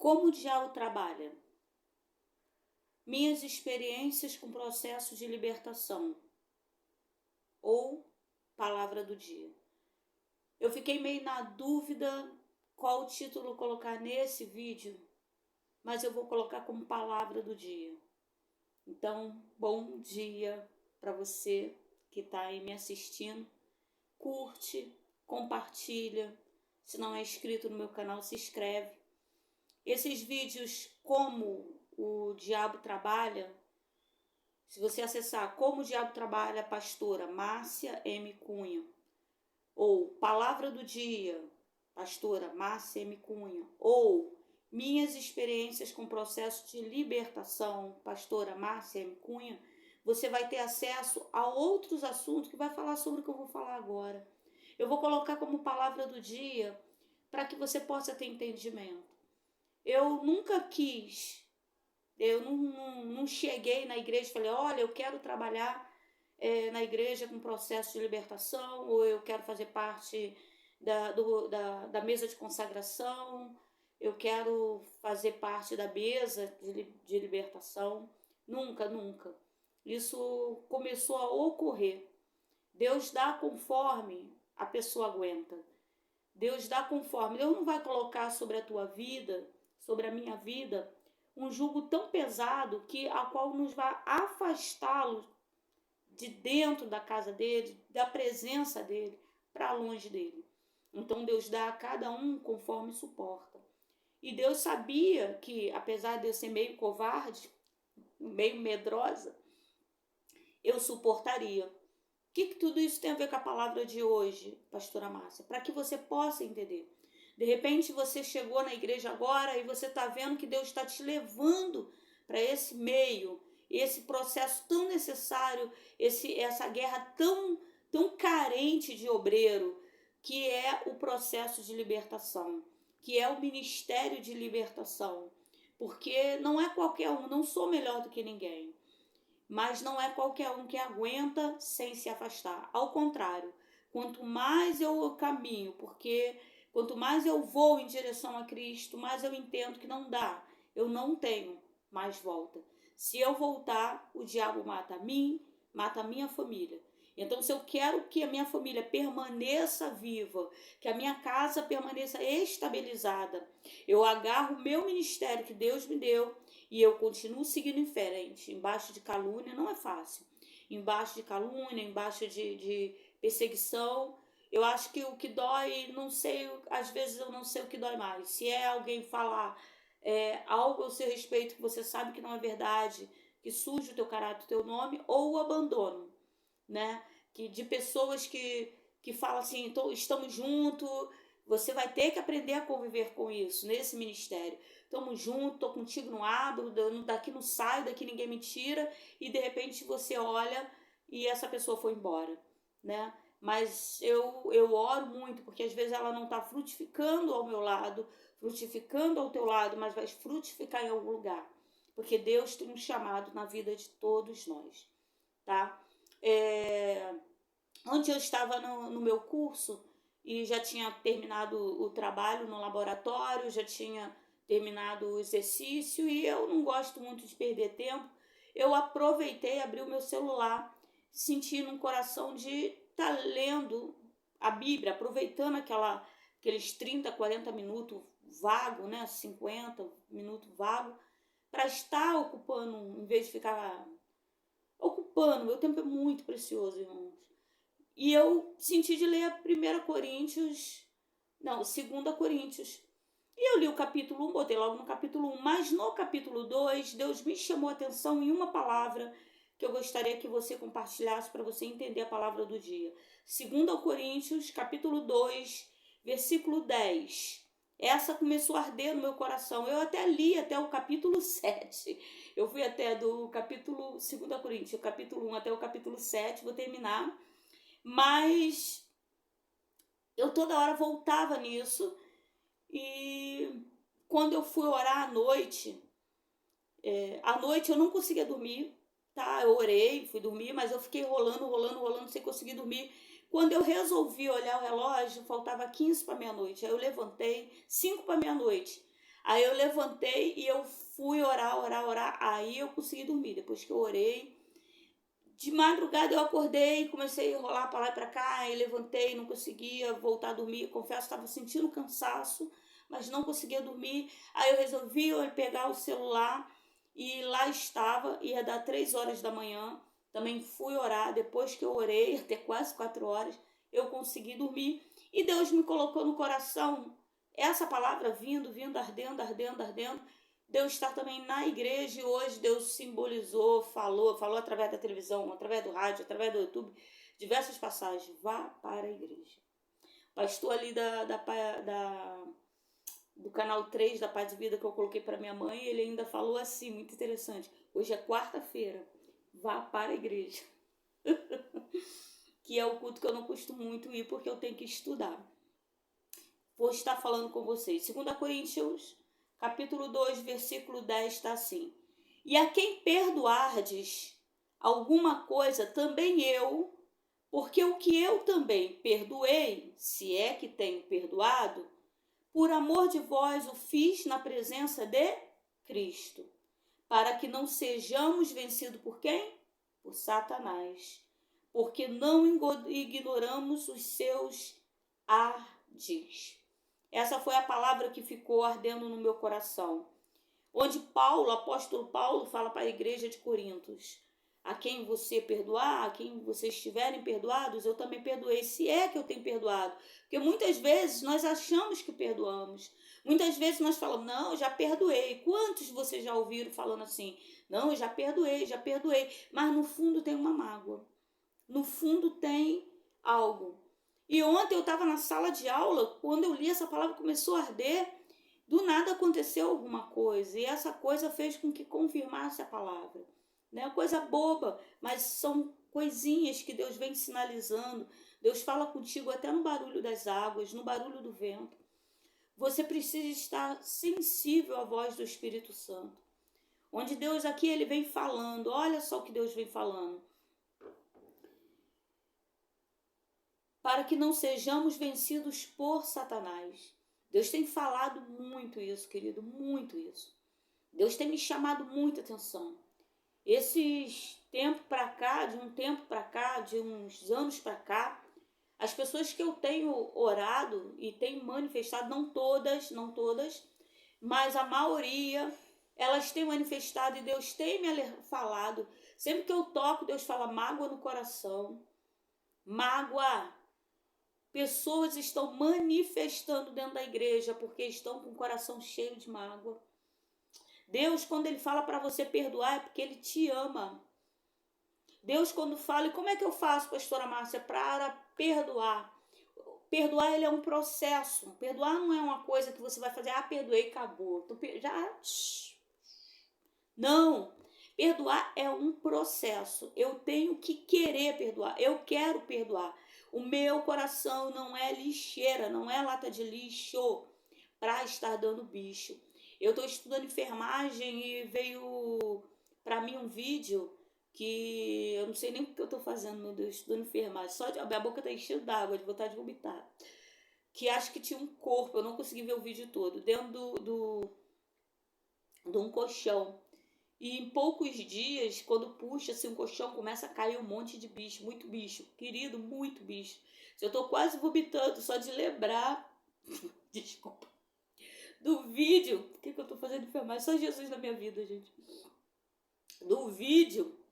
Como o diabo trabalha? Minhas experiências com processo de libertação. Ou palavra do dia. Eu fiquei meio na dúvida qual o título colocar nesse vídeo, mas eu vou colocar como palavra do dia. Então, bom dia para você que está aí me assistindo. Curte, compartilha. Se não é inscrito no meu canal, se inscreve. Esses vídeos, como o diabo trabalha, se você acessar Como o Diabo Trabalha, pastora Márcia M. Cunha, ou Palavra do Dia, pastora Márcia M. Cunha, ou Minhas Experiências com Processo de Libertação, pastora Márcia M. Cunha, você vai ter acesso a outros assuntos que vai falar sobre o que eu vou falar agora. Eu vou colocar como palavra do dia para que você possa ter entendimento. Eu nunca quis, eu não cheguei na igreja e falei, olha, eu quero trabalhar na igreja com processo de libertação, ou eu quero fazer parte da mesa de consagração, eu quero fazer parte da mesa de libertação. Nunca, nunca. Isso começou a ocorrer. Deus dá conforme a pessoa aguenta. Deus dá conforme. Deus não vai colocar sobre a tua vida, sobre a minha vida, um jugo tão pesado a qual nos vai afastá-lo de dentro da casa dele, da presença dele, para longe dele. Então Deus dá a cada um conforme suporta. E Deus sabia que, apesar de eu ser meio covarde, meio medrosa, eu suportaria. O que tudo isso tem a ver com a palavra de hoje, pastora Márcia? Para que você possa entender. De repente você chegou na igreja agora e você está vendo que Deus está te levando para esse meio, esse processo tão necessário, essa guerra tão carente de obreiro, que é o processo de libertação, que é o ministério de libertação. Porque não é qualquer um, não sou melhor do que ninguém, mas não é qualquer um que aguenta sem se afastar. Ao contrário, quanto mais eu caminho, porque quanto mais eu vou em direção a Cristo, mais eu entendo que não dá, eu não tenho mais volta. Se eu voltar, o diabo mata a mim, mata a minha família. Então, se eu quero que a minha família permaneça viva, que a minha casa permaneça estabilizada, eu agarro o meu ministério que Deus me deu e eu continuo seguindo em frente. Embaixo de calúnia não é fácil. Embaixo de calúnia, embaixo de perseguição, eu acho que o que dói, não sei, às vezes eu não sei o que dói mais. Se é alguém falar algo ao seu respeito que você sabe que não é verdade, que suja o teu caráter, o teu nome, ou o abandono, né? De pessoas que falam assim, estamos juntos, você vai ter que aprender a conviver com isso, nesse ministério. Estamos juntos, estou contigo, não abro, daqui não saio, daqui ninguém me tira, e de repente você olha e essa pessoa foi embora, né? Mas eu oro muito, porque às vezes ela não está frutificando ao meu lado, frutificando ao teu lado, mas vai frutificar em algum lugar, porque Deus tem um chamado na vida de todos nós, tá? Onde eu estava no meu curso e já tinha terminado o trabalho no laboratório, já tinha terminado o exercício e eu não gosto muito de perder tempo. Eu aproveitei, abri o meu celular, senti no coração de estar lendo a Bíblia, aproveitando aqueles 30, 40 minutos vago, né, 50 minutos vago, para estar ocupando, em vez de ficar ocupando. Meu tempo é muito precioso, irmãos. E eu senti de ler a 2 Coríntios. E eu li o capítulo 1, botei logo no capítulo 1, mas no capítulo 2, Deus me chamou a atenção em uma palavra que eu gostaria que você compartilhasse para você entender a palavra do dia. 2 Coríntios, capítulo 2, versículo 10. Essa começou a arder no meu coração. Eu até li até o capítulo 7. Eu fui até do capítulo 2 Coríntios, o capítulo 1 até o capítulo 7, vou terminar. Mas eu toda hora voltava nisso e quando eu fui orar à noite eu não conseguia dormir, tá? Eu orei, fui dormir, mas eu fiquei rolando, sem conseguir dormir. Quando eu resolvi olhar o relógio, faltava 15 para meia-noite. Aí eu levantei, 5 para meia-noite. Aí eu levantei e eu fui orar. Aí eu consegui dormir. Depois que eu orei, de madrugada eu acordei, comecei a rolar para lá e para cá, aí levantei, não conseguia voltar a dormir. Confesso, estava sentindo cansaço, mas não conseguia dormir. Aí eu resolvi pegar o celular e lá estava, ia dar 3 horas da manhã. Também fui orar, depois que eu orei, até quase 4 horas, eu consegui dormir. E Deus me colocou no coração essa palavra vindo, ardendo. Deus está também na igreja e hoje Deus simbolizou, falou através da televisão, através do rádio, através do YouTube, diversas passagens. Vá para a igreja. Pastor ali do canal 3 da Paz de Vida que eu coloquei para minha mãe, ele ainda falou assim, muito interessante. Hoje é quarta-feira, vá para a igreja. Que é o culto que eu não costumo muito ir porque eu tenho que estudar. Vou estar falando com vocês. 2 Coríntios, capítulo 2, versículo 10, está assim. E a quem perdoardes alguma coisa, também eu, porque o que eu também perdoei, se é que tenho perdoado, por amor de vós o fiz na presença de Cristo, para que não sejamos vencidos por quem? Por Satanás, porque não ignoramos os seus ardis. Essa foi a palavra que ficou ardendo no meu coração. Onde Paulo, o apóstolo Paulo, fala para a igreja de Corintos: a quem você perdoar, a quem vocês estiverem perdoados, eu também perdoei, se é que eu tenho perdoado. Porque muitas vezes nós achamos que perdoamos. Muitas vezes nós falamos, não, eu já perdoei. Quantos vocês já ouviram falando assim? Não, eu já perdoei. Mas no fundo tem uma mágoa. No fundo tem algo. E ontem eu estava na sala de aula, quando eu li essa palavra começou a arder, do nada aconteceu alguma coisa, e essa coisa fez com que confirmasse a palavra. Né? Coisa boba, mas são coisinhas que Deus vem sinalizando. Deus fala contigo até no barulho das águas, no barulho do vento. Você precisa estar sensível à voz do Espírito Santo. Onde Deus aqui, ele vem falando, olha só o que Deus vem falando. Para que não sejamos vencidos por Satanás. Deus tem falado muito isso, querido, muito isso. Deus tem me chamado muita atenção. Esses tempos para cá, de um tempo para cá, de uns anos para cá, as pessoas que eu tenho orado e tenho manifestado, não todas, mas a maioria, elas têm manifestado e Deus tem me falado. Sempre que eu toco, Deus fala mágoa no coração. Mágoa. Pessoas estão manifestando dentro da igreja porque estão com o coração cheio de mágoa. Deus, quando ele fala para você perdoar, é porque ele te ama. Deus, quando fala, e como é que eu faço, pastora Márcia, para perdoar? Perdoar, ele é um processo. Perdoar não é uma coisa que você vai fazer, perdoei, acabou. Não. Perdoar é um processo. Eu tenho que querer perdoar. Eu quero perdoar. O meu coração não é lixeira, não é lata de lixo para estar dando bicho. Eu estou estudando enfermagem e veio para mim um vídeo que eu não sei nem o que eu estou fazendo, meu Deus, estudando enfermagem. Só a minha boca está enchendo d'água, de vontade de vomitar. Que acho que tinha um corpo, eu não consegui ver o vídeo todo, dentro de um colchão. E em poucos dias, quando puxa assim um colchão, começa a cair um monte de bicho, muito bicho, querido, muito bicho. Eu tô quase vomitando só de lembrar, desculpa, do vídeo. O que eu tô fazendo enfermagem? Só Jesus na minha vida, gente. Do vídeo,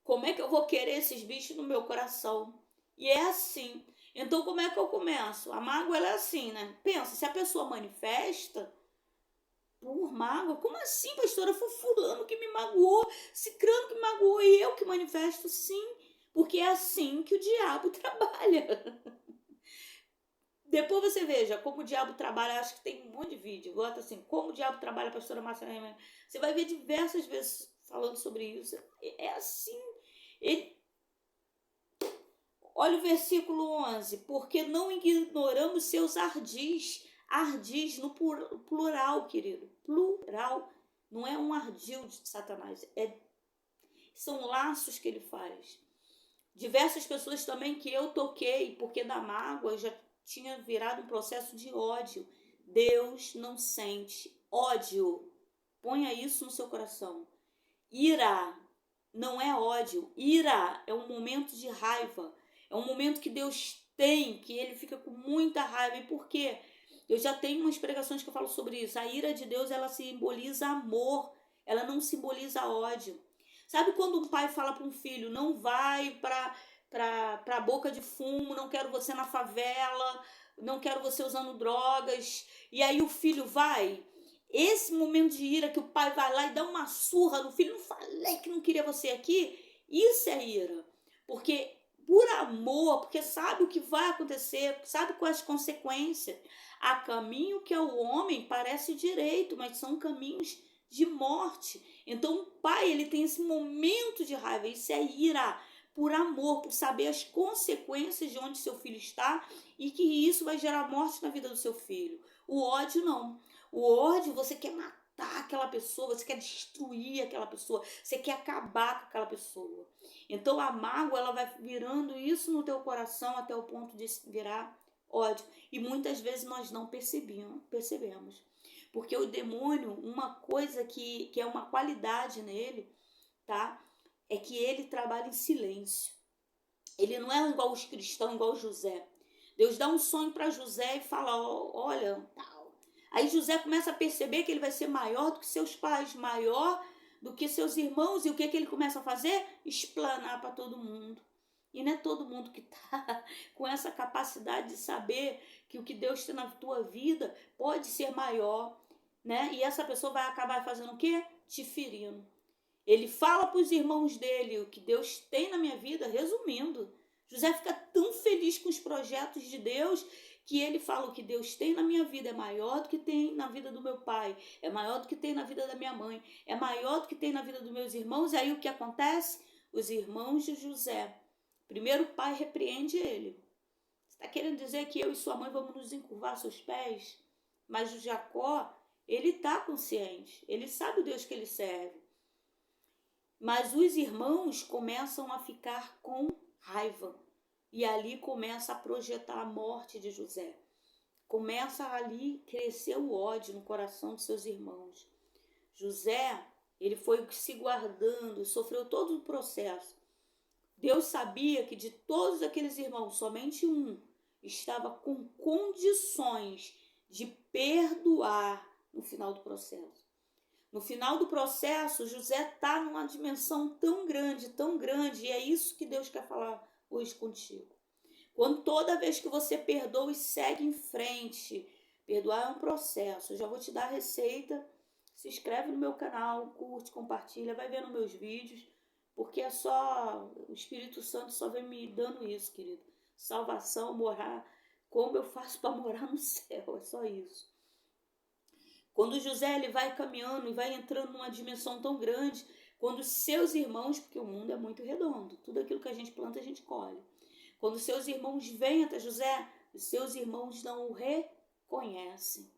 como é que eu vou querer esses bichos no meu coração? E é assim. Então, como é que eu começo? A mágoa, ela é assim, né? Pensa, se a pessoa manifesta por mágoa, como assim, pastora? Foi fulano que me magoou, cicrano que me magoou e eu que manifesto? Sim, porque é assim que o diabo trabalha. Depois você veja como o diabo trabalha, acho que tem um monte de vídeo, bota assim, como o diabo trabalha, pastora Márcia Reimann. Você vai ver diversas vezes falando sobre isso. É assim. Olha o versículo 11, porque não ignoramos seus ardis. Ardis no plural, querido. Plural. Não é um ardil de Satanás. São laços que ele faz. Diversas pessoas também que eu toquei, porque da mágoa já tinha virado um processo de ódio. Deus não sente ódio. Ponha isso no seu coração. Ira não é ódio. Ira é um momento de raiva. É um momento que Deus tem, que ele fica com muita raiva. E por quê? Eu já tenho umas pregações que eu falo sobre isso. A ira de Deus, ela simboliza amor. Ela não simboliza ódio. Sabe quando um pai fala para um filho, não vai para a boca de fumo, não quero você na favela, não quero você usando drogas, e aí o filho vai? Esse momento de ira que o pai vai lá e dá uma surra no filho, não falei que não queria você aqui, isso é ira. Porque por amor, porque sabe o que vai acontecer, sabe quais as consequências. Há caminho que ao homem parece direito, mas são caminhos de morte. Então o pai, ele tem esse momento de raiva, isso é ira, por amor, por saber as consequências de onde seu filho está e que isso vai gerar morte na vida do seu filho. O ódio não. O ódio, você quer matar aquela pessoa, você quer destruir aquela pessoa, você quer acabar com aquela pessoa. Então a mágoa, ela vai virando isso no teu coração até o ponto de virar ódio. E muitas vezes nós não percebemos. Porque o demônio, uma coisa que é uma qualidade nele, tá? É que ele trabalha em silêncio. Ele não é igual os cristãos, igual José. Deus dá um sonho para José e fala, olha, tal. Aí José começa a perceber que ele vai ser maior do que seus pais, maior do que seus irmãos. E o que ele começa a fazer? Explanar para todo mundo. E não é todo mundo que está com essa capacidade de saber que o que Deus tem na tua vida pode ser maior, né? E essa pessoa vai acabar fazendo o quê? Te ferindo. Ele fala para os irmãos dele o que Deus tem na minha vida, resumindo. José fica tão feliz com os projetos de Deus que ele fala o que Deus tem na minha vida é maior do que tem na vida do meu pai, é maior do que tem na vida da minha mãe, é maior do que tem na vida dos meus irmãos. E aí o que acontece? Os irmãos de José, primeiro o pai repreende ele. Você está querendo dizer que eu e sua mãe vamos nos encurvar aos seus pés? Mas o Jacó, ele está consciente, ele sabe o Deus que ele serve. Mas os irmãos começam a ficar com raiva. E ali começa a projetar a morte de José. Começa ali crescer o ódio no coração de seus irmãos. José, ele foi se guardando, sofreu todo o processo. Deus sabia que de todos aqueles irmãos, somente um estava com condições de perdoar no final do processo. No final do processo, José está numa dimensão tão grande, e é isso que Deus quer falar hoje contigo. Quando toda vez que você perdoa e segue em frente, perdoar é um processo. Eu já vou te dar a receita. Se inscreve no meu canal, curte, compartilha, vai vendo meus vídeos, porque é só o Espírito Santo só vem me dando isso, querido. Salvação, morar, como eu faço para morar no céu, é só isso. Quando José ele vai caminhando e vai entrando numa dimensão tão grande, quando seus irmãos, porque o mundo é muito redondo, tudo aquilo que a gente planta a gente colhe. Quando seus irmãos vêm até José, os seus irmãos não o reconhecem.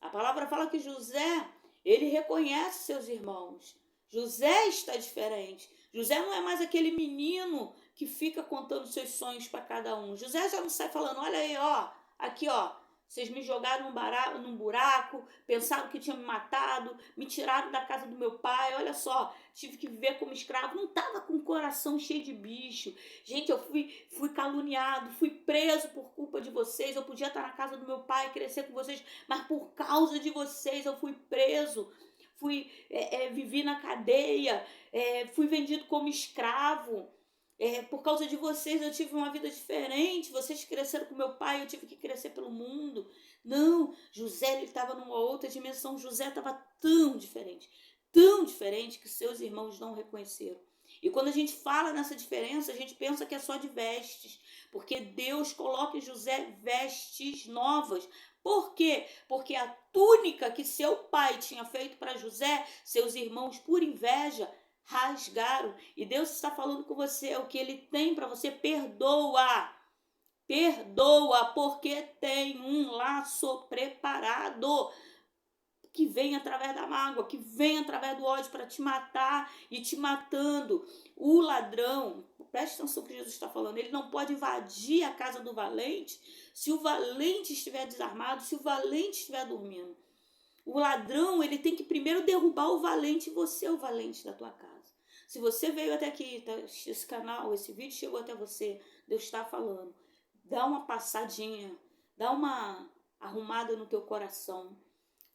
A palavra fala que José, ele reconhece seus irmãos. José está diferente. José não é mais aquele menino que fica contando seus sonhos para cada um. José já não sai falando, olha aí, ó, aqui, ó. Vocês me jogaram num buraco, pensaram que tinham me matado, me tiraram da casa do meu pai, olha só, tive que viver como escravo, não estava com o coração cheio de bicho. Gente, eu fui caluniado, fui preso por culpa de vocês, eu podia estar na casa do meu pai, crescer com vocês, mas por causa de vocês eu fui preso, vivi na cadeia, fui vendido como escravo. Por causa de vocês eu tive uma vida diferente, vocês cresceram com meu pai, eu tive que crescer pelo mundo. Não, José ele estava numa outra dimensão, José estava tão diferente que seus irmãos não reconheceram. E quando a gente fala nessa diferença, a gente pensa que é só de vestes, porque Deus coloca em José vestes novas. Por quê? Porque a túnica que seu pai tinha feito para José, seus irmãos, por inveja, rasgaram. E Deus está falando com você, o que ele tem para você, perdoa, porque tem um laço preparado que vem através da mágoa, que vem através do ódio para te matar e te matando. O ladrão, preste atenção no que Jesus está falando, ele não pode invadir a casa do valente se o valente estiver desarmado, se o valente estiver dormindo. O ladrão, ele tem que primeiro derrubar o valente, e você é o valente da tua casa. Se você veio até aqui, tá, esse canal, esse vídeo chegou até você, Deus está falando, dá uma passadinha, dá uma arrumada no teu coração.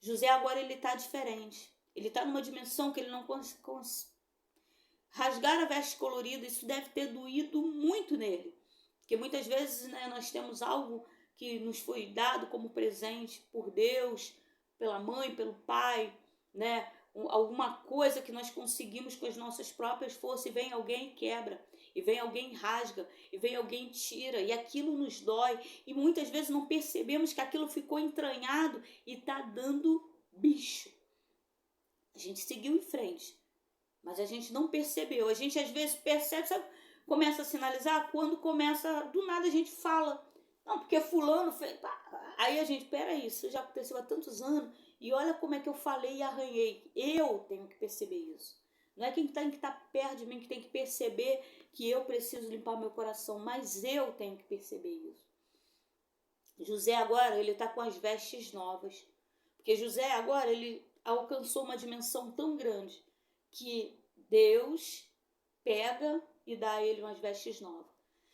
José agora ele está diferente. Ele está numa dimensão que ele não consegue rasgar a veste colorida. Isso deve ter doído muito nele. Porque muitas vezes, né, nós temos algo que nos foi dado como presente por Deus, pela mãe, pelo pai, né? Alguma coisa que nós conseguimos com as nossas próprias forças, e vem alguém e quebra, e vem alguém e rasga, e vem alguém e tira, e aquilo nos dói, e muitas vezes não percebemos que aquilo ficou entranhado e está dando bicho. A gente seguiu em frente, mas a gente não percebeu. A gente às vezes percebe, sabe, começa a sinalizar quando começa, do nada a gente fala, não, porque fulano fez. Aí a gente, peraí, isso já aconteceu há tantos anos, e olha como é que eu falei e arranhei. Eu tenho que perceber isso. Não é quem tem que estar perto de mim que tem que perceber que eu preciso limpar meu coração, mas eu tenho que perceber isso. José agora, ele está com as vestes novas, porque José agora, ele alcançou uma dimensão tão grande que Deus pega e dá a ele umas vestes novas.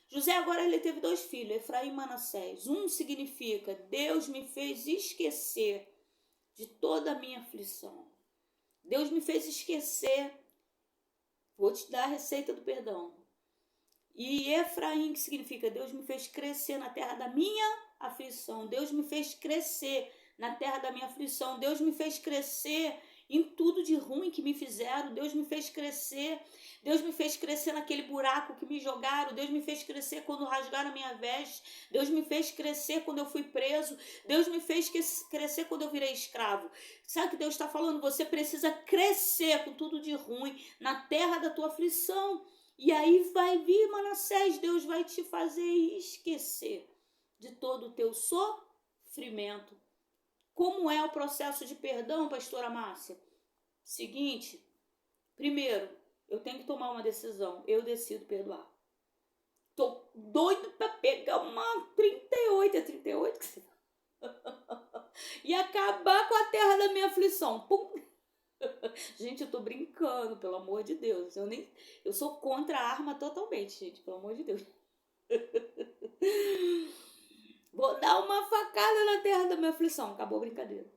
José agora ele teve 2 filhos, Efraim e Manassés. Um significa Deus me fez esquecer de toda a minha aflição. Deus me fez esquecer. Vou te dar a receita do perdão. E Efraim, que significa Deus me fez crescer na terra da minha aflição. Deus me fez crescer na terra da minha aflição. Deus me fez crescer em tudo de ruim que me fizeram. Deus me fez crescer. Deus me fez crescer naquele buraco que me jogaram. Deus me fez crescer quando rasgaram a minha veste. Deus me fez crescer quando eu fui preso. Deus me fez crescer quando eu virei escravo. Sabe o que Deus está falando? Você precisa crescer com tudo de ruim na terra da tua aflição. E aí vai vir Manassés. Deus vai te fazer esquecer de todo o teu sofrimento. Como é o processo de perdão, pastora Márcia? Seguinte, primeiro, eu tenho que tomar uma decisão. Eu decido perdoar. Tô doido para pegar uma 38, é 38 que você... e acabar com a terra da minha aflição. Pum! Gente, eu tô brincando, pelo amor de Deus. Eu sou contra a arma totalmente, gente, pelo amor de Deus. Vou dar uma facada na terra da minha aflição. Acabou a brincadeira.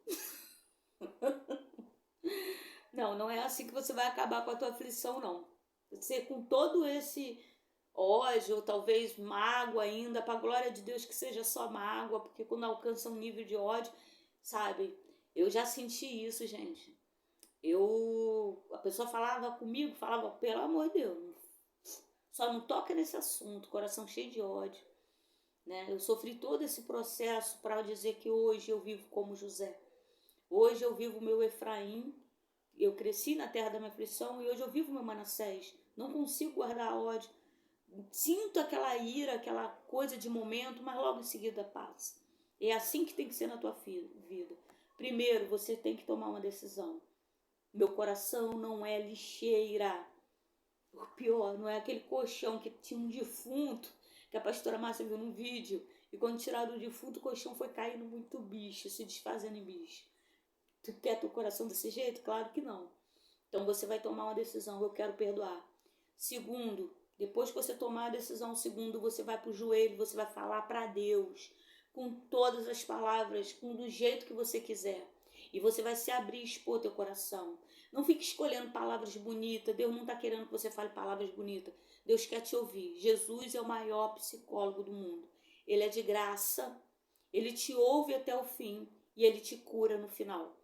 Não é assim que você vai acabar com a tua aflição, não. Você, com todo esse ódio, ou talvez mágoa ainda, para a glória de Deus que seja só mágoa, porque quando alcança um nível de ódio, sabe? Eu já senti isso, gente. A pessoa falava comigo, falava, pelo amor de Deus, só não toca nesse assunto, coração cheio de ódio. Né? Eu sofri todo esse processo para dizer que hoje eu vivo como José. Hoje eu vivo o meu Efraim. Eu cresci na terra da minha aflição e hoje eu vivo meu Manassés. Não consigo guardar ódio. Sinto aquela ira, aquela coisa de momento, mas logo em seguida passa. É assim que tem que ser na tua vida. Primeiro, você tem que tomar uma decisão. Meu coração não é lixeira. O pior, não é aquele colchão que tinha um defunto, que a pastora Márcia viu num vídeo, e quando tiraram o defunto, o colchão foi caindo muito bicho, se desfazendo em bicho. Tu quer teu coração desse jeito? Claro que não. Então você vai tomar uma decisão, eu quero perdoar. Segundo, depois que você tomar a decisão, segundo, você vai pro joelho, você vai falar para Deus, com todas as palavras, do jeito que você quiser. E você vai se abrir e expor teu coração. Não fique escolhendo palavras bonitas. Deus não está querendo que você fale palavras bonitas. Deus quer te ouvir. Jesus é o maior psicólogo do mundo. Ele é de graça. Ele te ouve até o fim. E ele te cura no final.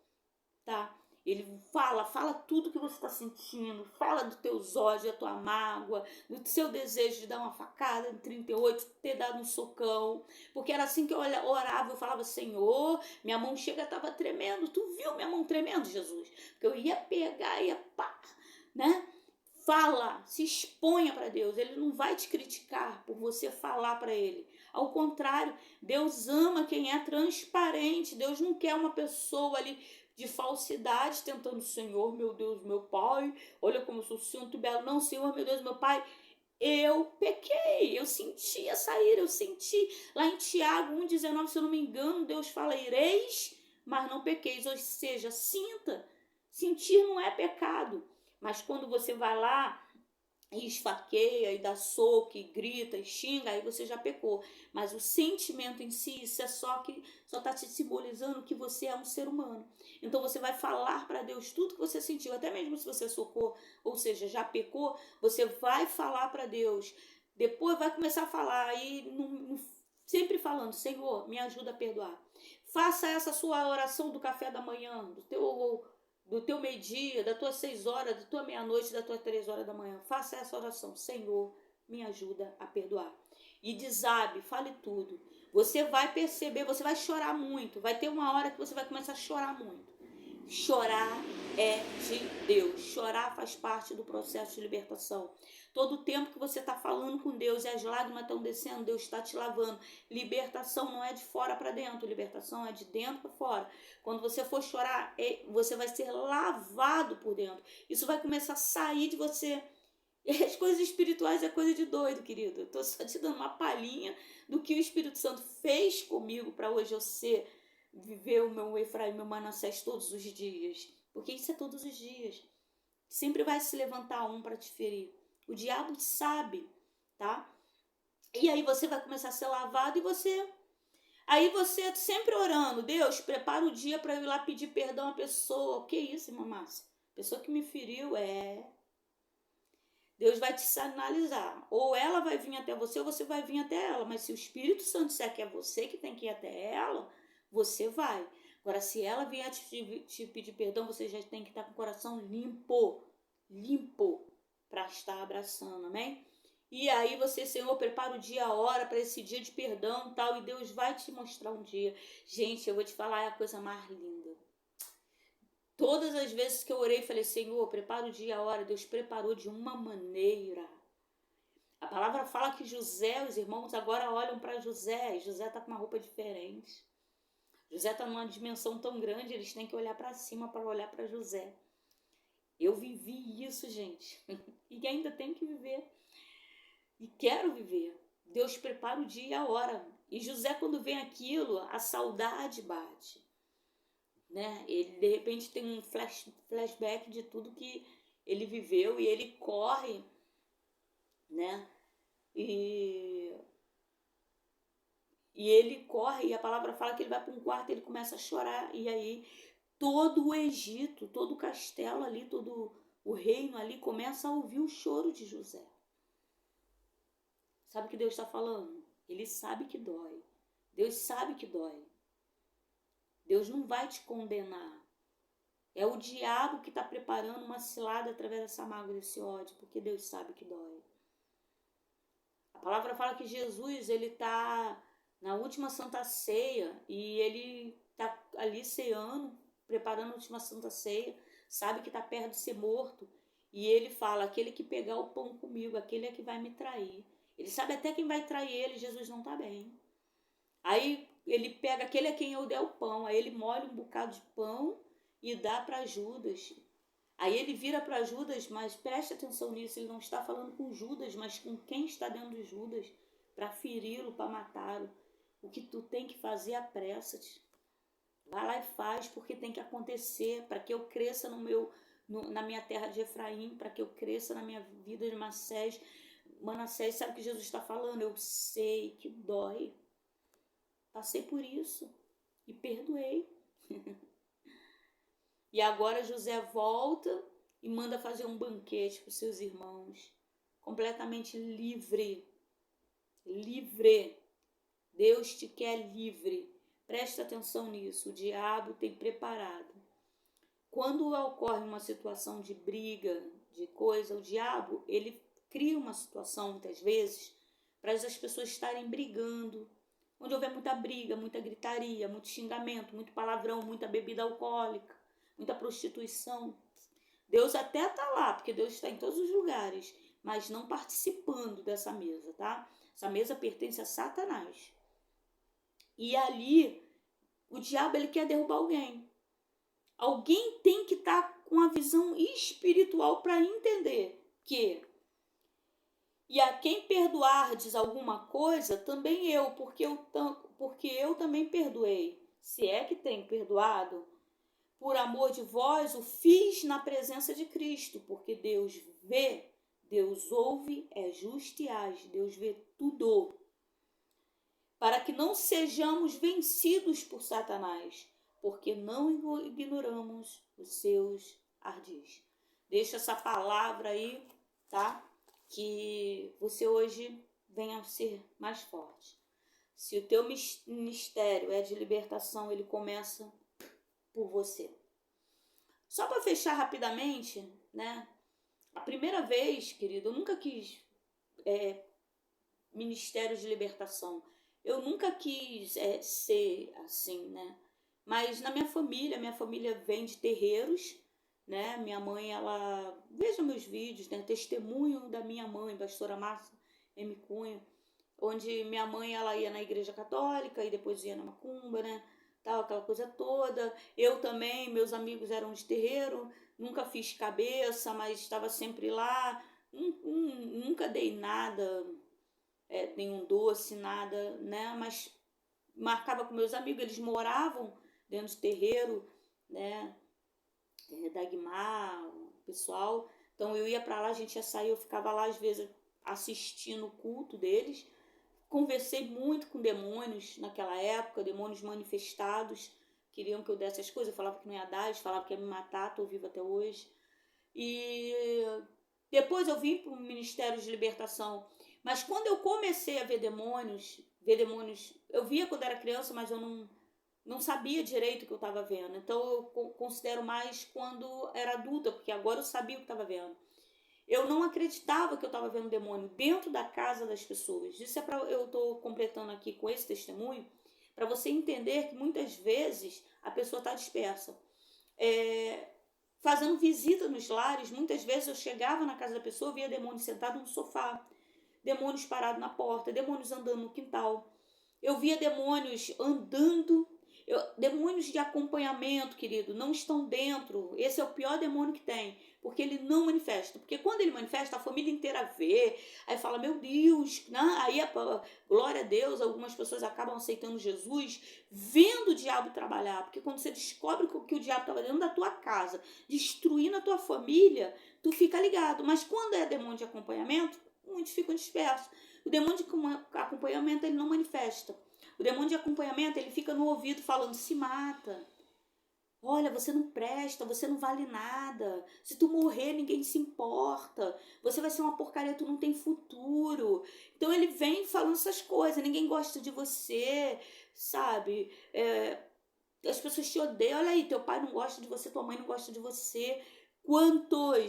Tá? Ele fala tudo que você está sentindo, fala dos teus ódios, da tua mágoa, do seu desejo de dar uma facada em 38, ter dado um socão, porque era assim que eu orava, eu falava, Senhor, minha mão estava tremendo, tu viu minha mão tremendo, Jesus? Porque eu ia pegar, ia pá, né? Fala, se exponha para Deus, Ele não vai te criticar por você falar para Ele. Ao contrário, Deus ama quem é transparente, Deus não quer uma pessoa ali de falsidade, tentando, Senhor, meu Deus, meu Pai, olha como eu sou santo e belo. Não, Senhor, meu Deus, meu Pai, eu pequei, eu senti essa ira, eu senti lá em Tiago 1,19, se eu não me engano, Deus fala, ireis, mas não pequeis. Ou seja, sinta. Sentir não é pecado. Mas quando você vai lá e esfaqueia, e dá soco, e grita, e xinga, aí você já pecou. Mas o sentimento em si, isso é só está te simbolizando que você é um ser humano. Então você vai falar para Deus tudo que você sentiu, até mesmo se você socou, ou seja, já pecou, você vai falar para Deus. Depois vai começar a falar, aí sempre falando, Senhor, me ajuda a perdoar. Faça essa sua oração do café da manhã, do teu meio-dia, das tuas 6 horas, da tua meia-noite, das tuas 3 horas da manhã. Faça essa oração. Senhor, me ajuda a perdoar. E desabe, fale tudo. Você vai perceber, você vai chorar muito. Vai ter uma hora que você vai começar a chorar muito. Chorar é de Deus. Chorar faz parte do processo de libertação. Todo o tempo que você está falando com Deus e as lágrimas estão descendo, Deus está te lavando. Libertação não é de fora para dentro, libertação é de dentro para fora. Quando você for chorar, você vai ser lavado por dentro. Isso vai começar a sair de você. E as coisas espirituais é coisa de doido, querido. Eu estou só te dando uma palhinha do que o Espírito Santo fez comigo para hoje eu viver o meu Efraim, meu Manassés todos os dias. Porque isso é todos os dias. Sempre vai se levantar um para te ferir. O diabo sabe, tá? E aí você vai começar a ser lavado e aí você sempre orando, Deus, prepara o dia para eu ir lá pedir perdão à pessoa. O que é isso, irmã Márcia? A pessoa que me feriu, Deus vai te sinalizar. Ou ela vai vir até você, ou você vai vir até ela. Mas se o Espírito Santo disser que é você que tem que ir até ela, você vai. Agora, se ela vier te pedir perdão, você já tem que estar com o coração limpo. Limpo. Para estar abraçando, amém? E aí você, Senhor, prepara o dia, a hora para esse dia de perdão e tal. E Deus vai te mostrar um dia. Gente, eu vou te falar, é a coisa mais linda. Todas as vezes que eu orei, falei, Senhor, prepara o dia, a hora. Deus preparou de uma maneira. A palavra fala que José, os irmãos agora olham para José. E José está com uma roupa diferente. José está numa dimensão tão grande, eles têm que olhar para cima para olhar para José. Eu vivi isso, gente. E ainda tenho que viver. E quero viver. Deus prepara o dia e a hora. E José, quando vem aquilo, a saudade bate. Né? Ele, de repente, tem um flashback de tudo que ele viveu e ele corre, né? E ele corre e a palavra fala que ele vai para um quarto e ele começa a chorar. E aí todo o Egito, todo o castelo ali, todo o reino ali começa a ouvir o choro de José. Sabe o que Deus está falando? Ele sabe que dói. Deus sabe que dói. Deus não vai te condenar. É o diabo que está preparando uma cilada através dessa mágoa, desse ódio, porque Deus sabe que dói. A palavra fala que Jesus, ele está na última Santa Ceia e ele está ali ceando, preparando a última Santa Ceia, sabe que está perto de ser morto. E ele fala, aquele que pegar o pão comigo, aquele é que vai me trair. Ele sabe até quem vai trair ele, Jesus não está bem. Aí ele pega aquele a quem eu der o pão, aí ele molha um bocado de pão e dá para Judas. Aí ele vira para Judas, mas preste atenção nisso, ele não está falando com Judas, mas com quem está dentro de Judas, para feri-lo, para matá-lo. O que tu tem que fazer, apressa-te. Vai lá e faz, porque tem que acontecer, para que eu cresça na minha terra de Efraim, para que eu cresça na minha vida de Manassés. Sabe o que Jesus está falando? Eu sei que dói. Passei por isso e perdoei. E agora José volta e manda fazer um banquete para os seus irmãos. Completamente livre. Livre. Deus te quer livre. Presta atenção nisso. O diabo tem preparado. Quando ocorre uma situação de briga, de coisa, o diabo, ele cria uma situação, muitas vezes, para as pessoas estarem brigando. Onde houver muita briga, muita gritaria, muito xingamento, muito palavrão, muita bebida alcoólica, muita prostituição. Deus até está lá, porque Deus está em todos os lugares, mas não participando dessa mesa, tá? Essa mesa pertence a Satanás. E ali, o diabo, ele quer derrubar alguém. Alguém tem que estar com a visão espiritual para entender que e a quem perdoardes alguma coisa, também eu, porque eu também perdoei. se é que tenho perdoado, por amor de vós, o fiz na presença de Cristo, porque Deus vê, Deus ouve, é justo e age, Deus vê tudo, para que não sejamos vencidos por Satanás, porque não ignoramos os seus ardis. Deixa essa palavra aí, tá? Que você hoje venha a ser mais forte. Se o teu ministério é de libertação, ele começa por você. Só para fechar rapidamente, né? A primeira vez, querido, eu nunca quis ministério de libertação. Eu nunca quis ser assim, né? Mas na minha família vem de terreiros, né? Minha mãe, ela... Veja meus vídeos, né? Testemunho da minha mãe, pastora Márcia M. Cunha, onde minha mãe, ela ia na igreja católica e depois ia na macumba, né? Tal, aquela coisa toda. Eu também, meus amigos eram de terreiro, nunca fiz cabeça, mas estava sempre lá. Nunca dei nada, nenhum doce, nada, né? Mas marcava com meus amigos, eles moravam dentro de terreiro, né? Da Guimar, o pessoal. Então eu ia para lá, a gente ia sair, eu ficava lá às vezes assistindo o culto deles. Conversei muito com demônios naquela época, demônios manifestados, queriam que eu desse as coisas, eu falava que não ia dar, eles falavam que ia me matar, estou viva até hoje. E depois eu vim para o Ministério de Libertação, mas quando eu comecei a ver demônios, eu via quando era criança, mas eu não sabia direito o que eu estava vendo, então eu considero mais quando era adulta, porque agora eu sabia o que estava vendo. Eu não acreditava que eu estava vendo demônio dentro da casa das pessoas. Isso eu estou completando aqui com esse testemunho, para você entender que muitas vezes a pessoa está dispersa. Fazendo visita nos lares, muitas vezes eu chegava na casa da pessoa, via demônio sentado no sofá, demônios parados na porta, demônios andando no quintal. Eu via demônios andando, demônios de acompanhamento, querido, não estão dentro. Esse é o pior demônio que tem, porque ele não manifesta. Porque quando ele manifesta, a família inteira vê, aí fala, meu Deus, né? Aí, glória a Deus, algumas pessoas acabam aceitando Jesus, vendo o diabo trabalhar. Porque quando você descobre que o diabo estava dentro da tua casa, destruindo a tua família, tu fica ligado. Mas quando é demônio de acompanhamento, muitos ficam dispersos. O demônio de acompanhamento, ele não manifesta. O demônio de acompanhamento, ele fica no ouvido falando, se mata. Olha, você não presta, você não vale nada. Se tu morrer, ninguém se importa. Você vai ser uma porcaria, tu não tem futuro. Então ele vem falando essas coisas, ninguém gosta de você, sabe? As pessoas te odeiam, olha aí, teu pai não gosta de você, tua mãe não gosta de você.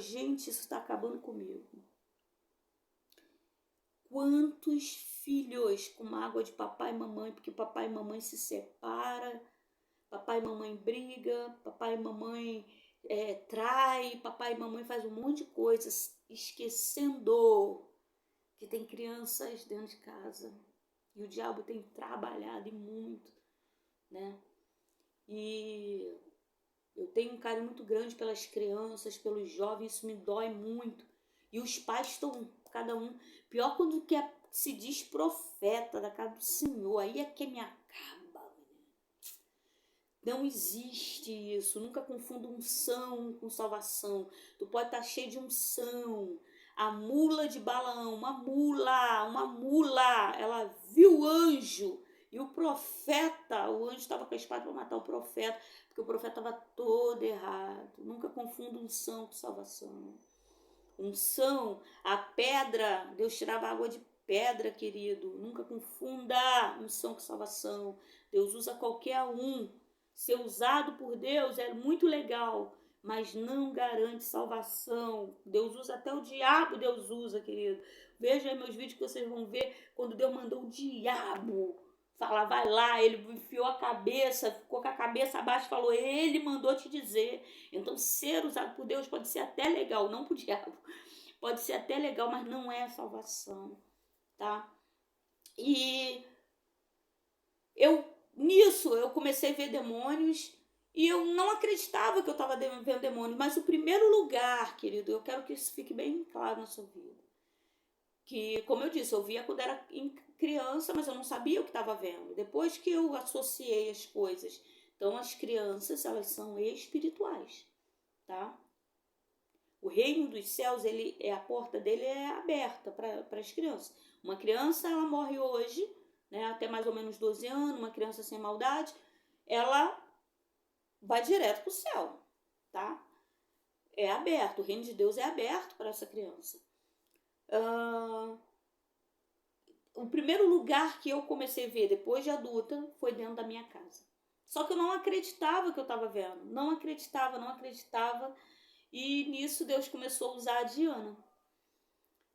Gente, isso tá acabando comigo. Quantos filhos com mágoa de papai e mamãe, porque papai e mamãe se separam, papai e mamãe briga, papai e mamãe trai, papai e mamãe faz um monte de coisas, esquecendo que tem crianças dentro de casa. E o diabo tem trabalhado e muito, né? E eu tenho um carinho muito grande pelas crianças, pelos jovens, isso me dói muito. E os pais estão, cada um... Pior quando se diz profeta da casa do Senhor, aí é que me acaba. Não existe isso, nunca confunda unção com salvação. Tu pode estar cheio de unção. A mula de Balaão, uma mula, ela viu o anjo. E o anjo estava com a espada para matar o profeta, porque o profeta estava todo errado. Nunca confunda unção com salvação. Unção, a pedra, Deus tirava água de pedra, querido. Nunca confunda unção com salvação. Deus usa qualquer um. Ser usado por Deus é muito legal, mas não garante salvação. Deus usa até o diabo, Deus usa, querido. Veja aí meus vídeos que vocês vão ver quando Deus mandou o diabo falar, vai lá, ele enfiou a cabeça, ficou com a cabeça abaixo e falou, ele mandou te dizer. Então, ser usado por Deus pode ser até legal, não por diabo. Pode ser até legal, mas não é salvação, tá? E nisso eu comecei a ver demônios e eu não acreditava que eu estava vendo demônios. Mas o primeiro lugar, querido, eu quero que isso fique bem claro na sua vida. que, como eu disse, eu via quando era criança, mas eu não sabia o que estava vendo. Depois que eu associei as coisas. Então, as crianças, elas são espirituais, tá? O reino dos céus, a porta dele é aberta para as crianças. Uma criança, ela morre hoje, né, até mais ou menos 12 anos, uma criança sem maldade, ela vai direto para o céu, tá? É aberto, o reino de Deus é aberto para essa criança. O primeiro lugar que eu comecei a ver depois de adulta foi dentro da minha casa. Só que eu não acreditava que eu estava vendo, não acreditava. E nisso Deus começou a usar a Diana.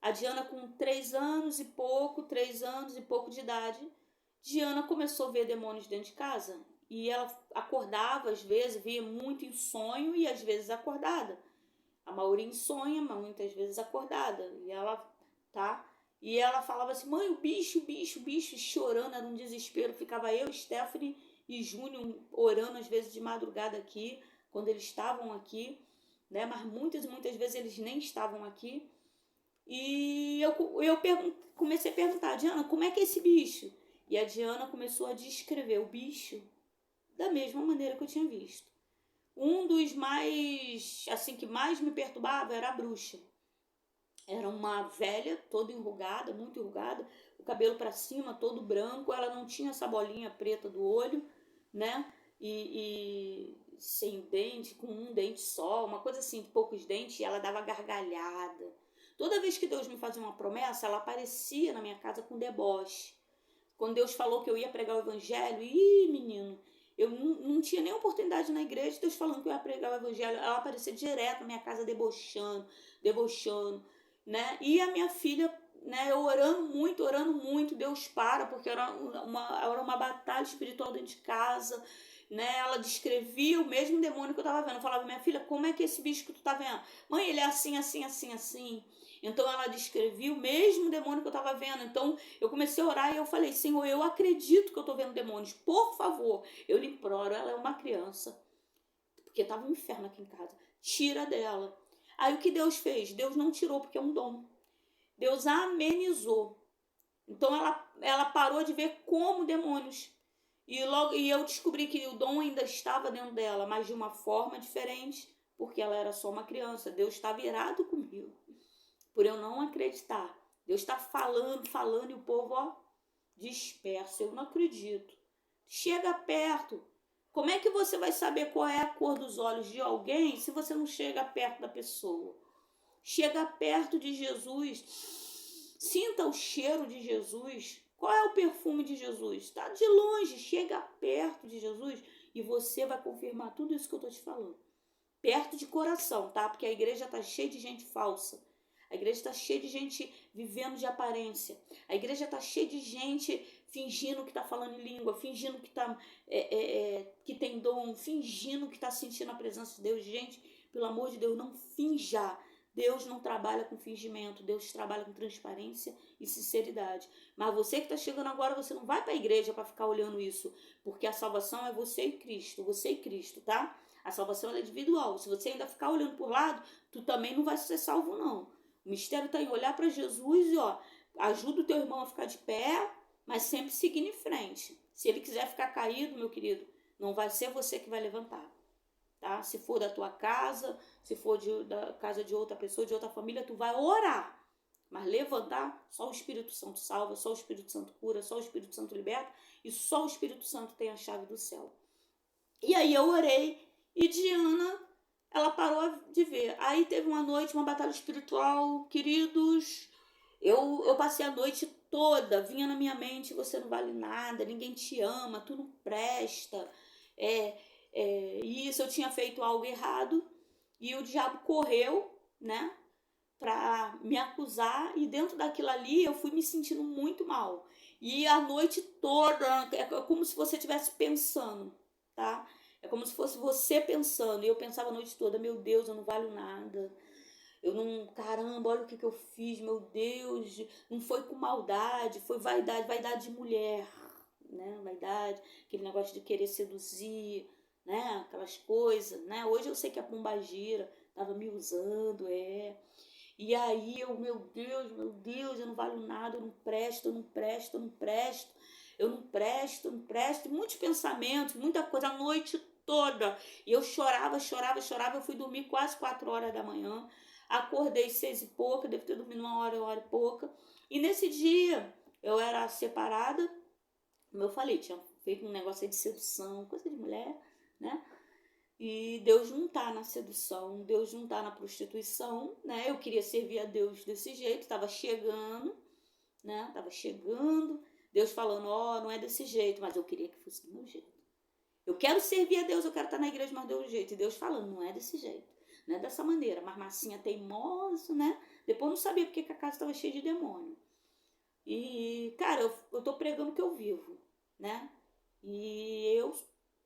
A Diana com 3 anos e pouco de idade, Diana começou a ver demônios dentro de casa. E ela acordava, às vezes, via muito em sonho e às vezes acordada. A maioria em sonho, mas muitas vezes acordada. E ela falava assim, mãe, o bicho, chorando, era um desespero. Ficava eu, Stephanie e Júnior orando às vezes de madrugada aqui, quando eles estavam aqui, né? Mas muitas vezes eles nem estavam aqui. E eu comecei a perguntar, Diana, como é que é esse bicho? E a Diana começou a descrever o bicho da mesma maneira que eu tinha visto. Um dos mais, assim, que mais me perturbava era a bruxa. Era uma velha, toda enrugada, muito enrugada, o cabelo para cima, todo branco. Ela não tinha essa bolinha preta do olho, né? E sem dente, com um dente só, uma coisa assim, poucos dentes, e ela dava gargalhada. Toda vez que Deus me fazia uma promessa, ela aparecia na minha casa com deboche. Quando Deus falou que eu ia pregar o evangelho, menino, eu não tinha nem oportunidade na igreja, Deus falando que eu ia pregar o evangelho, ela aparecia direto na minha casa debochando, né? E a minha filha, né, eu orando muito, Deus para, porque era uma batalha espiritual dentro de casa, né? Ela descrevia o mesmo demônio que eu tava vendo. Eu falava, minha filha, como é que é esse bicho que tu tá vendo? Mãe, ele é assim. Então ela descrevia o mesmo demônio que eu estava vendo. Então eu comecei a orar e eu falei, Senhor, eu acredito que eu estou vendo demônios. Por favor, eu lhe imploro, ela é uma criança. Porque estava um inferno aqui em casa. Tira dela. Aí o que Deus fez? Deus não tirou porque é um dom. Deus amenizou. Então ela parou de ver como demônios. E eu descobri que o dom ainda estava dentro dela, mas de uma forma diferente, porque ela era só uma criança. Deus estava irado comigo por eu não acreditar. Deus está falando e o povo, ó, dispersa. Eu não acredito. Chega perto. Como é que você vai saber qual é a cor dos olhos de alguém se você não chega perto da pessoa? Chega perto de Jesus. Sinta o cheiro de Jesus. Qual é o perfume de Jesus? Está de longe. Chega perto de Jesus e você vai confirmar tudo isso que eu estou te falando. Perto de coração, tá? Porque a igreja está cheia de gente falsa. A igreja está cheia de gente vivendo de aparência. A igreja está cheia de gente fingindo que está falando em língua, fingindo que, que tem dom, fingindo que está sentindo a presença de Deus. Gente, pelo amor de Deus, não finja. Deus não trabalha com fingimento, Deus trabalha com transparência e sinceridade. Mas você que está chegando agora, você não vai para a igreja para ficar olhando isso, porque a salvação é você e Cristo, tá? A salvação é individual. Se você ainda ficar olhando por lado, tu também não vai ser salvo, não. O mistério está em olhar para Jesus e, ó, ajuda o teu irmão a ficar de pé, mas sempre seguindo em frente. Se ele quiser ficar caído, meu querido, não vai ser você que vai levantar, tá? Se for da tua casa, se for da casa de outra pessoa, de outra família, tu vai orar. Mas levantar, só o Espírito Santo salva, só o Espírito Santo cura, só o Espírito Santo liberta e só o Espírito Santo tem a chave do céu. E aí eu orei e Diana, ela parou de ver. Aí teve uma noite, uma batalha espiritual, queridos. Eu passei a noite toda, vinha na minha mente, você não vale nada, ninguém te ama, tu não presta. Isso, eu tinha feito algo errado e o diabo correu, né, pra me acusar, e dentro daquilo ali eu fui me sentindo muito mal. E a noite toda, é como se você estivesse pensando, tá? É como se fosse você pensando. E eu pensava a noite toda, meu Deus, eu não valho nada. Eu não, caramba, olha o que eu fiz, meu Deus. Não foi com maldade, foi vaidade de mulher, né? Vaidade, aquele negócio de querer seduzir, né? Aquelas coisas, né? Hoje eu sei que a pombagira tava me usando, E aí meu Deus, eu não valho nada, eu não presto, eu não presto, eu não presto, eu não presto, eu não presto. Muitos pensamentos, muita coisa, a noite toda. E eu chorava, chorava, chorava. Eu fui dormir quase 4 horas da manhã. Acordei 6 e pouca, devo ter dormido uma hora e pouca. E nesse dia, eu era separada, como eu falei, tinha feito um negócio aí de sedução, coisa de mulher, né? E Deus não tá na sedução, Deus não tá na prostituição, né? Eu queria servir a Deus desse jeito, tava chegando, né? Tava chegando, Deus falando, ó, não é desse jeito, mas eu queria que fosse do meu jeito. Eu quero servir a Deus, eu quero estar na igreja, mas do jeito. E Deus falando, não é desse jeito, não é dessa maneira. Mas massinha teimosa, né? Depois eu não sabia porque que a casa estava cheia de demônio. E, cara, eu tô pregando o que eu vivo, né? E eu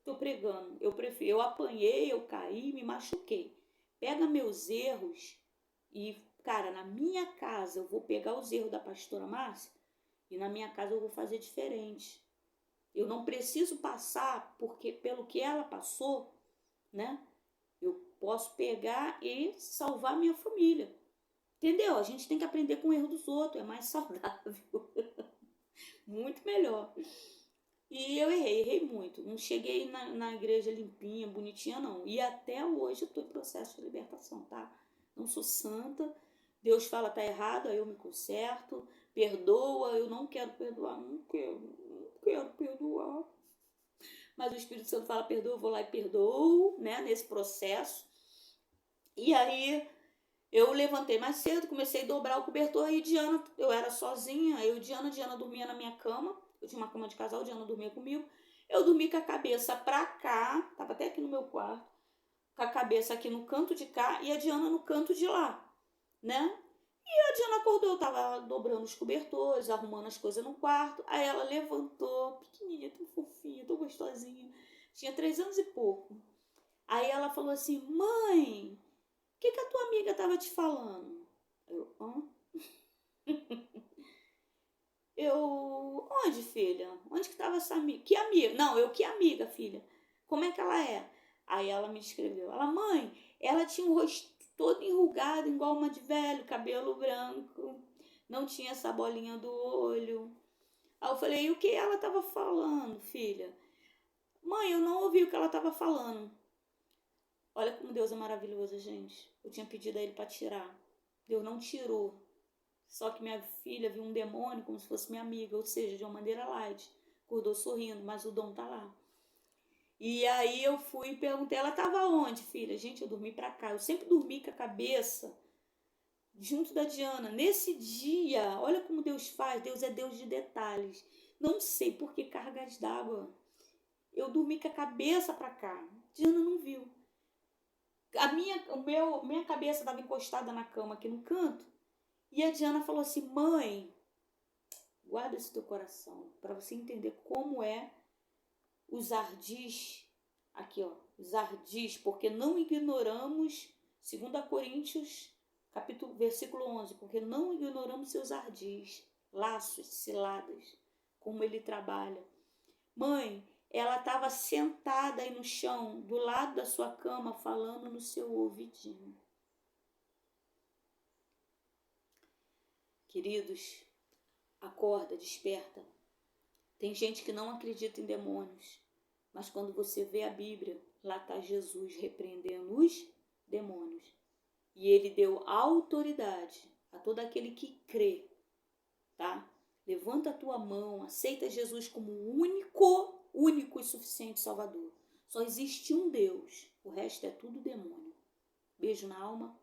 tô pregando, eu apanhei, eu caí, me machuquei. Pega meus erros e, cara, na minha casa eu vou pegar os erros da pastora Márcia e na minha casa eu vou fazer diferente. Eu não preciso passar pelo que ela passou, né? Eu posso pegar e salvar minha família. Entendeu? A gente tem que aprender com o erro dos outros, é mais saudável. Muito melhor. E eu errei muito. Não cheguei na igreja limpinha, bonitinha, não. E até hoje eu estou em processo de libertação, tá? Não sou santa. Deus fala tá errado, aí eu me conserto. Perdoa, eu não quero perdoar, não quero perdoar. Mas o Espírito Santo fala perdoa, eu vou lá e perdoo, né? Nesse processo. E aí eu levantei mais cedo, comecei a dobrar o cobertor e Diana, eu era sozinha, Diana dormia na minha cama, eu tinha uma cama de casal, Diana dormia comigo, eu dormi com a cabeça pra cá, tava até aqui no meu quarto, com a cabeça aqui no canto de cá e a Diana no canto de lá, né? E a Diana acordou, eu tava dobrando os cobertores, arrumando as coisas no quarto, aí ela levantou, pequenininha, tão fofinha, tão gostosinha, tinha 3 anos e pouco. Aí ela falou assim, mãe, o que a tua amiga tava te falando? Eu, hã? Onde, filha? Onde que tava essa amiga? Que amiga? Não, que amiga, filha? Como é que ela é? Aí ela me descreveu. Ela, mãe, ela tinha um rosto todo enrugado, igual uma de velho, cabelo branco, não tinha essa bolinha do olho. Aí eu falei, e o que ela tava falando, filha? Mãe, eu não ouvi o que ela tava falando. Olha como Deus é maravilhoso, gente. Eu tinha pedido a ele para tirar. Deus não tirou. Só que minha filha viu um demônio como se fosse minha amiga, ou seja, de uma maneira light. Acordou sorrindo, mas o dom tá lá. E aí eu fui e perguntei, ela tava onde, filha? Gente, eu dormi pra cá. Eu sempre dormi com a cabeça junto da Diana. Nesse dia, olha como Deus faz. Deus é Deus de detalhes. Não sei por que cargas d'água. Eu dormi com a cabeça pra cá. Diana não viu. Minha cabeça estava encostada na cama aqui no canto. E a Diana falou assim, mãe, guarda esse teu coração para você entender como é os ardis. Aqui, ó, os ardis, porque não ignoramos, 2 Coríntios, versículo 11, porque não ignoramos seus ardis, laços, ciladas, como ele trabalha. Mãe, ela estava sentada aí no chão, do lado da sua cama, falando no seu ouvidinho. Queridos, acorda, desperta. Tem gente que não acredita em demônios, mas quando você vê a Bíblia, lá está Jesus repreendendo os demônios. E ele deu autoridade a todo aquele que crê, tá? Levanta a tua mão, aceita Jesus como o único e suficiente Salvador. Só existe um Deus, o resto é tudo demônio. Beijo na alma.